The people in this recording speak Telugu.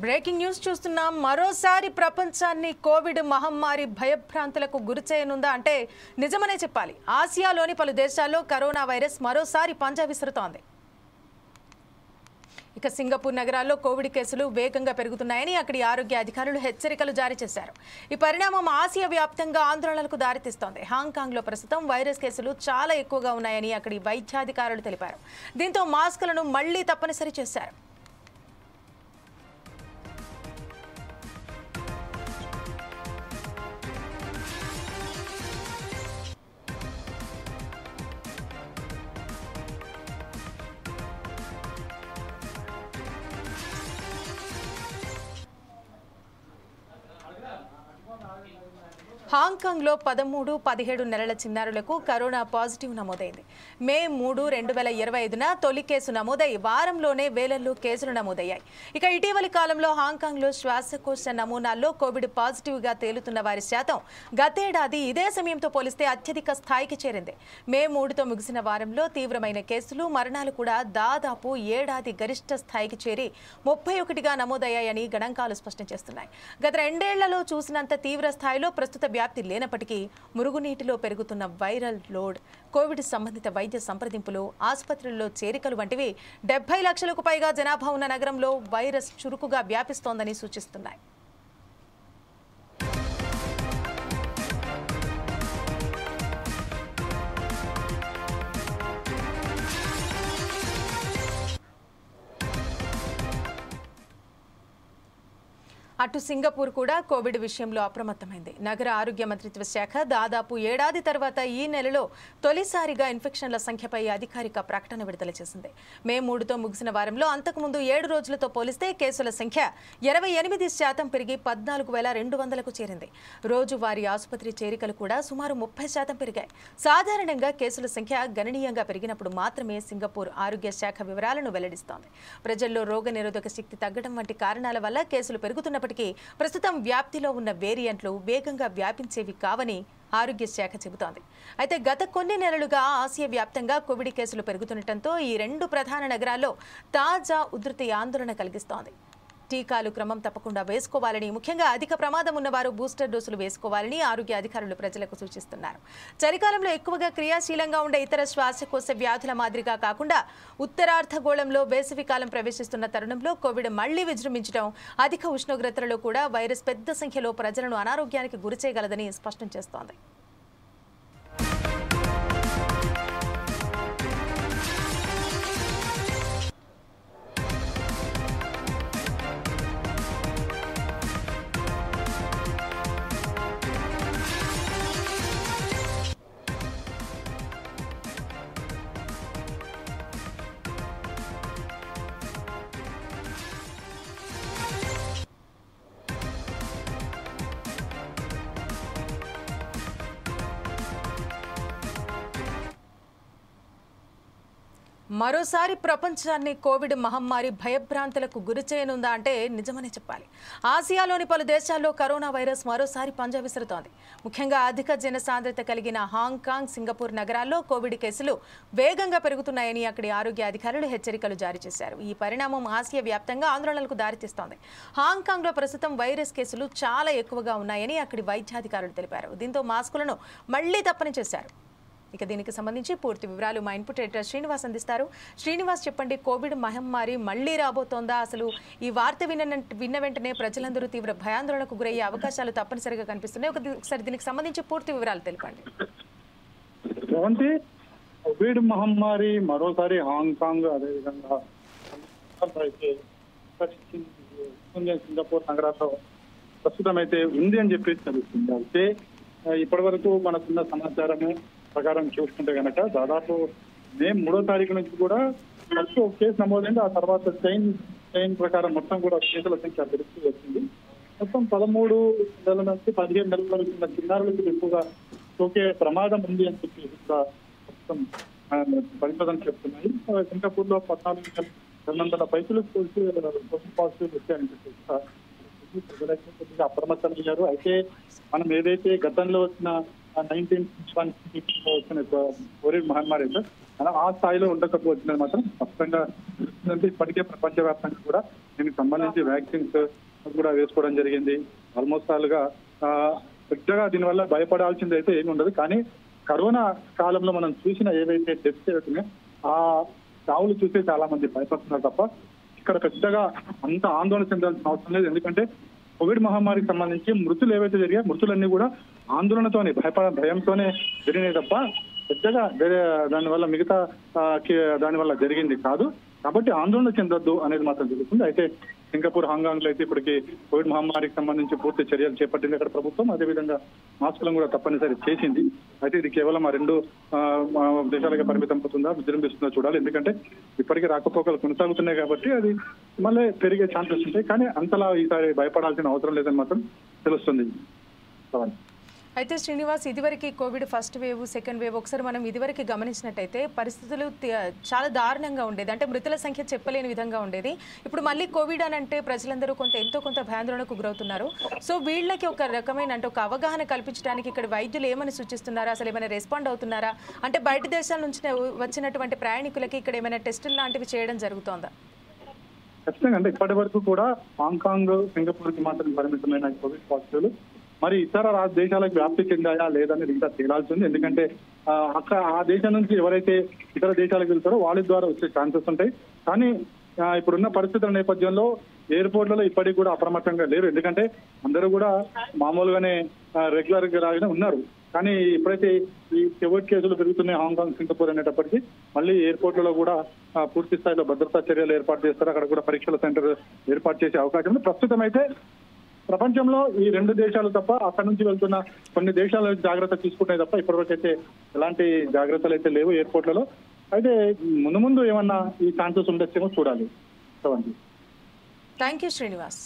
బ్రేకింగ్ న్యూస్ చూస్తున్నాం. మరోసారి ప్రపంచాన్ని కోవిడ్ మహమ్మారి భయభ్రాంతులకు గురిచేయనుందా అంటే నిజమనే చెప్పాలి. ఆసియాలోని పలు దేశాల్లో కరోనా వైరస్ మరోసారి పంజా విసురుతోంది. ఇక సింగపూర్ నగరాల్లో కోవిడ్ కేసులు వేగంగా పెరుగుతున్నాయని అక్కడి ఆరోగ్య అధికారులు హెచ్చరికలు జారీ చేశారు. ఈ పరిణామం ఆసియా వ్యాప్తంగా ఆందోళనలకు దారితీస్తోంది. హాంకాంగ్లో ప్రస్తుతం వైరస్ కేసులు చాలా ఎక్కువగా ఉన్నాయని అక్కడి వైద్యాధికారులు తెలిపారు. దీంతో మాస్కులను మళ్లీ తప్పనిసరి చేశారు. హాంకాంగ్లో 13-17 నెలల చిన్నారులకు కరోనా పాజిటివ్ నమోదైంది. మే 3, 2025న తొలి కేసు నమోదై వారంలోనే వేలల్లో కేసులు నమోదయ్యాయి. ఇక ఇటీవలి కాలంలో హాంకాంగ్లో శ్వాసకోశ నమూనాల్లో కోవిడ్ పాజిటివ్గా తేలుతున్న వారి శాతం గతేడాది ఇదే సమయంతో పోలిస్తే అత్యధిక స్థాయికి చేరింది. మే 3తో ముగిసిన వారంలో తీవ్రమైన కేసులు, మరణాలు కూడా దాదాపు ఏడాది గరిష్ట స్థాయికి చేరి 31గా నమోదయ్యాయని గణాంకాలు స్పష్టం చేస్తున్నాయి. గత 2 ఏళ్లలో చూసినంత తీవ్ర స్థాయిలో ప్రస్తుత వ్యాప్తి లేనప్పటికీ మురుగునీటిలో పెరుగుతున్న వైరల్ లోడ్, కోవిడ్ సంబంధిత వైద్య సంప్రదింపులు, ఆసుపత్రుల్లో చేరికలు వంటివి 70 లక్షలకు పైగా జనాభా ఉన్న నగరంలో వైరస్ చురుకుగా వ్యాపిస్తోందని సూచిస్తున్నాయి. అటు సింగపూర్ కూడా కోవిడ్ విషయంలో అప్రమత్తమైంది. నగర ఆరోగ్య మంత్రిత్వ శాఖ దాదాపు ఏడాది తర్వాత ఈ నెలలో తొలిసారిగా ఇన్ఫెక్షన్ల సంఖ్యపై అధికారిక ప్రకటన విడుదల చేసింది. మే 3తో ముగిసిన వారంలో అంతకుముందు 7 రోజులతో పోలిస్తే కేసుల సంఖ్య 28% పెరిగి 14,200కు చేరింది. రోజువారీ ఆసుపత్రి చేరికలు కూడా సుమారు 30% పెరిగాయి. సాధారణంగా కేసుల సంఖ్య గణనీయంగా పెరిగినప్పుడు మాత్రమే సింగపూర్ ఆరోగ్య శాఖ వివరాలను వెల్లడిస్తోంది. ప్రజల్లో రోగనిరోధక శక్తి తగ్గడం వంటి కారణాల వల్ల కేసులు పెరుగుతున్నప్పటికీ ప్రస్తుతం వ్యాప్తిలో ఉన్న వేరియంట్లు వేగంగా వ్యాపించేవి కావని ఆరోగ్య శాఖ చెబుతోంది. అయితే గత కొన్ని నెలలుగా ఆసియా వ్యాప్తంగా కోవిడ్ కేసులు పెరుగుతుండటంతో ఈ 2 ప్రధాన నగరాల్లో తాజా ఉధృతి ఆందోళన కలిగిస్తోంది. టీకాలు క్రమం తప్పకుండా వేసుకోవాలని, ముఖ్యంగా అధిక ప్రమాదం ఉన్నవారు బూస్టర్ డోసులు వేసుకోవాలని ఆరోగ్య అధికారులు ప్రజలకు సూచిస్తున్నారు. చలికాలంలో ఎక్కువగా క్రియాశీలంగా ఉండే ఇతర శ్వాసకోశ వ్యాధుల మాదిరిగా కాకుండా ఉత్తరార్ధగోళంలో వేసవికాలం ప్రవేశిస్తున్న తరుణంలో కోవిడ్ మళ్లీ విజృంభించడం, అధిక ఉష్ణోగ్రతలలో కూడా వైరస్ పెద్ద సంఖ్యలో ప్రజలను అనారోగ్యానికి గురిచేయగలదని స్పష్టం చేస్తోంది. మరోసారి ప్రపంచాన్ని కోవిడ్ మహమ్మారి భయభ్రాంతులకు గురిచేయనుందా అంటే నిజమనే చెప్పాలి. ఆసియాలోని పలు దేశాల్లో కరోనా వైరస్ మరోసారి పంజా విసురుతోంది. ముఖ్యంగా అధిక జనసాంద్రత కలిగిన హాంకాంగ్, సింగపూర్ నగరాల్లో కోవిడ్ కేసులు వేగంగా పెరుగుతున్నాయని అక్కడి ఆరోగ్య అధికారులు హెచ్చరికలు జారీ చేశారు. ఈ పరిణామం ఆసియా వ్యాప్తంగా ఆందోళనలకు దారితీస్తోంది. హాంకాంగ్లో ప్రస్తుతం వైరస్ కేసులు చాలా ఎక్కువగా ఉన్నాయని అక్కడి వైద్యాధికారులు తెలిపారు. దీంతో మాస్కులను మళ్లీ తప్పని చేశారు. ఇక దీనికి సంబంధించి పూర్తి వివరాలు మా ఇన్పుట్ ఎడిటర్ శ్రీనివాస్ అందిస్తారు. శ్రీనివాస్, చెప్పండి, కోవిడ్ మహమ్మారి మళ్లీ రాబోతోందా? అసలు ఈ వార్త విన్న వెంటనే ప్రజలందరూ తీవ్ర భయాందోళనకు గురయ్యే అవకాశాలు తప్పనిసరిగా కనిపిస్తున్నాయి. ఒకసారి దీనికి సంబంధించి పూర్తి వివరాలు తెలపండి. కోవిడ్ మహమ్మారి మరోసారి హాంకాంగ్, అదేవిధంగా సింగపూర్ నగరాల్లో ప్రస్తుతం అయితే ఉంది అని చెప్పేసి తెలుస్తుంది. అయితే ఇప్పటి వరకు మనకున్న సమాచారము ప్రకారం చూసుకుంటే కనుక దాదాపు మే 3వ తారీఖు నుంచి కూడా ఫస్ట్ ఒక కేసు నమోదైంది. ఆ తర్వాత చైన్ ప్రకారం మొత్తం కూడా కేసుల సంఖ్య పెరుగుతూ వచ్చింది. మొత్తం 13 నెలల నుంచి 15 నెలల వరకు ఉన్న చిన్నారులకు ఎక్కువగా సోకే ప్రమాదం ఉంది అని చెప్పి మొత్తం పరిశోధన చెప్తున్నాయి. సింగపూర్ లో 14,200 పైసలు కోవిడ్ పాజిటివ్ వచ్చాయని చెప్పి ప్రజలైతే కొద్దిగా అప్రమత్తమయ్యారు. అయితే మనం ఏదైతే గతంలో వచ్చిన 1961 వచ్చిన కోవిడ్ మహమ్మారి ఆ స్థాయిలో ఉండకపోతుందని మాత్రం స్పష్టంగా తెలుస్తుందంటే ఇప్పటికే ప్రపంచవ్యాప్తంగా కూడా దీనికి సంబంధించి వ్యాక్సిన్స్ కూడా వేసుకోవడం జరిగింది. ఆల్మోస్ట్ ఆల్గా పెద్దగా దీనివల్ల భయపడాల్సింది అయితే ఏమి ఉండదు. కానీ కరోనా కాలంలో మనం చూసిన ఏవైతే డెత్స్ అవుతున్నాయో ఆ చావులు చూస్తే చాలా మంది భయపడుతున్నారు తప్ప ఇక్కడ పెద్దగా అంత ఆందోళన చెందాల్సిన అవసరం లేదు. ఎందుకంటే కోవిడ్ మహమ్మారికి సంబంధించి మృతులు ఏవైతే జరిగాయో మృతులన్నీ కూడా ఆందోళనతోనే భయంతోనే జరిగినాయి తప్ప పెద్దగా వేరే దానివల్ల మిగతా దానివల్ల జరిగింది కాదు. కాబట్టి ఆందోళన చెందొద్దు అనేది మాత్రం తెలుస్తుంది. అయితే సింగపూర్, హాంకాంగ్ లో అయితే ఇప్పటికీ కోవిడ్ మహమ్మారికి సంబంధించి పూర్తి చర్యలు చేపట్టింది అక్కడ ప్రభుత్వం. అదేవిధంగా మాస్కులను కూడా తప్పనిసరి చేసింది. అయితే ఇది కేవలం ఆ 2 దేశాలకే పరిమితం అవుతుందా, విజృంభిస్తుందో చూడాలి. ఎందుకంటే ఇప్పటికీ రాకపోకలు కొనసాగుతున్నాయి కాబట్టి అది మళ్ళీ పెరిగే ఛాన్సెస్ ఉంటాయి. కానీ అంతలా ఈసారి భయపడాల్సిన అవసరం లేదని మాత్రం తెలుస్తుంది. అయితే శ్రీనివాస్, ఇదివరకు Covid first wave, second wave ఒకసారి మనం ఇదివరకు గమనించినట్టయితే పరిస్థితులు చాలా దారుణంగా ఉండేది. అంటే మృతుల సంఖ్య చెప్పలేని విధంగా ఉండేది. ఇప్పుడు మళ్ళీ కోవిడ్ అని అంటే ప్రజలందరూ ఎంతో కొంత భయాందోళనకు గురవుతున్నారు. సో వీళ్ళకి ఒక రకమైన అంటే ఒక అవగాహన కల్పించడానికి ఇక్కడ వైద్యులు ఏమని సూచిస్తున్నారా, అసలు ఏమైనా రెస్పాండ్ అవుతున్నారా? అంటే బయట దేశాల నుంచి వచ్చినటువంటి ప్రయాణికులకి ఇక్కడ ఏమైనా టెస్టులు లాంటివి చేయడం జరుగుతోందా? ఖచ్చితంగా. అంటే ఇప్పటి వరకు కూడా హాంకాంగ్, సింగపూర్ కి మాత్రం పరిమితమైన కోవిడ్ పాజిటివ్లు మరి ఇతర దేశాలకు వ్యాప్తి చెందాయా లేదని ఇంకా తేలాల్సింది. ఎందుకంటే అక్కడ ఆ దేశం నుంచి ఎవరైతే ఇతర దేశాలకు వెళ్తారో వాళ్ళ ద్వారా వచ్చే ఛాన్సెస్ ఉంటాయి. కానీ ఇప్పుడున్న పరిస్థితుల నేపథ్యంలో ఎయిర్పోర్ట్లలో ఇప్పటికి కూడా అప్రమత్తంగా లేరు. ఎందుకంటే అందరూ కూడా మామూలుగానే రెగ్యులర్ గా ఉన్నారు. కానీ ఎప్పుడైతే ఈ కోవిడ్ కేసులు పెరుగుతున్నాయి హాంకాంగ్, సింగపూర్ అనేటప్పటికీ మళ్ళీ ఎయిర్పోర్ట్లలో కూడా పూర్తి స్థాయిలో భద్రతా చర్యలు ఏర్పాటు చేస్తారు. అక్కడ కూడా పరీక్షల సెంటర్ ఏర్పాటు చేసే అవకాశం ఉంది. ప్రస్తుతం అయితే ప్రపంచంలో ఈ 2 దేశాలు తప్ప అక్కడ నుంచి వెళ్తున్న కొన్ని దేశాలు జాగ్రత్త తీసుకుంటాయి తప్ప ఇప్పటివరకు అయితే ఎలాంటి జాగ్రత్తలు అయితే లేవు ఎయిర్పోర్ట్లలో. అయితే ముందు ఏమన్నా ఈ ఛాన్సెస్ ఉండొచ్చేమో చూడాలి. Thank you Srinivas.